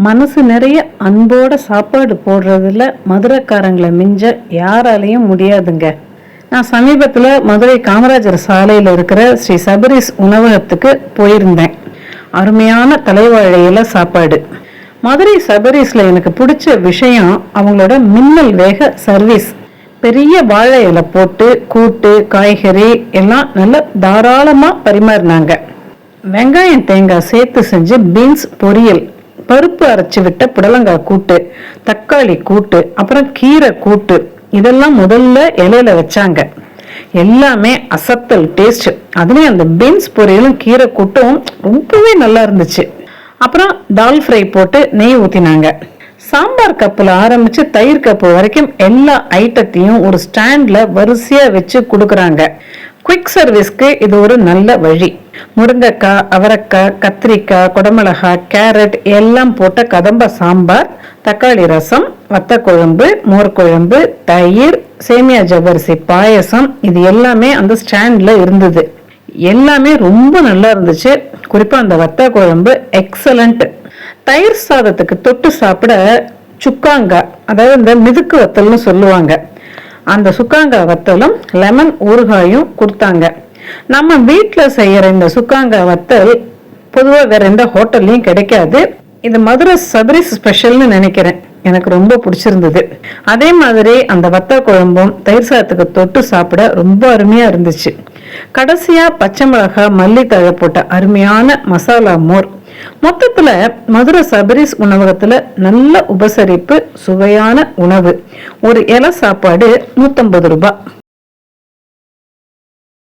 மனசு நிறைய அன்போட சாப்பாடு போடுறதுல மதுரைக்காரங்களை மிஞ்ச யாராலையும் முடியாதுங்க. நான் சமீபத்தில் மதுரை காமராஜர் சாலையில் இருக்கிற ஸ்ரீ சபரிஸ் உணவகத்துக்கு போயிருந்தேன். அருமையான தலைவாழையில சாப்பாடு. மதுரை சபரிஸ்ல எனக்கு பிடிச்ச விஷயம் அவங்களோட மின்னல் வேக சர்வீஸ். பெரிய வாழை இலை போட்டு கூட்டு காய்கறி எல்லாம் நல்ல தாராளமா பரிமாறினாங்க. வெங்காயம் தேங்காய் சேர்த்து செஞ்சு பீன்ஸ் பொரியல், பருப்பு அரைச்சி விட்ட புடலங்காய் கூட்டு, தக்காளி கூட்டு, அப்புறம் கீரை கூட்டு, இதெல்லாம் முதல்ல இலையில வச்சாங்க. எல்லாமே அசத்தல் டேஸ்ட். அதுலயும் அந்த பீன்ஸ் பொரியலும் கீரை கூட்டும் ரொம்பவே நல்லா இருந்துச்சு. அப்புறம் டால் ஃப்ரை போட்டு நெய் ஊத்தினாங்க. சாம்பார் கப்புல ஆரம்பிச்சு தயிர் கப்பு வரைக்கும் எல்லா ஐட்டத்தையும் ஒரு ஸ்டாண்ட்ல வரிசையா வச்சு கொடுக்கறாங்க. குவிக் சர்வீஸ்க்கு இது ஒரு நல்ல வழி. முருங்கைக்காய், அவரைக்காய், கத்திரிக்காய், குடமிளகாய், கேரட் எல்லாம் போட்ட கதம்ப சாம்பார், தக்காளி ரசம், வத்த குழம்பு, மோர் குழம்பு, தயிர், சேமியா ஜவ்வரிசி பாயசம், இது எல்லாமே அந்த ஸ்டாண்ட்ல இருந்தது. எல்லாமே ரொம்ப நல்லா இருந்துச்சு. குறிப்பா அந்த வத்த குழம்பு எக்ஸலண்ட். தயிர் சாதத்துக்கு தொட்டு சாப்பிட சுக்காங்காய், அதாவது இந்த மிதுக்கு வத்தல்னு சொல்லுவாங்க, அந்த சுக்காங்காய் வத்தலும் லெமன் ஊறுகாயும் கொடுத்தாங்க. நம்ம வீட்டுல செய்யற இந்த சுக்காங்காய் வத்தல் பொதுவா வேற எந்த ஹோட்டல்லையும் கிடைக்காது. இது மதுரை சபரிஸ் ஸ்பெஷல்னு நினைக்கிறேன். எனக்கு ரொம்ப பிடிச்சிருந்தது. அதே மாதிரி அந்த வத்த குழம்பும் தயிர் சாதத்துக்கு தொட்டு சாப்பிட ரொம்ப அருமையா இருந்துச்சு. கடைசியா பச்சை மிளகாய் மல்லித்தழை போட்ட அருமையான மசாலா மோர். மொத்தத்துல மதுரை சபரிஸ் உணவகத்துல நல்ல உபசரிப்பு, சுவையான உணவு. ஒரு இலை சாப்பாடு 150 ரூபாய்.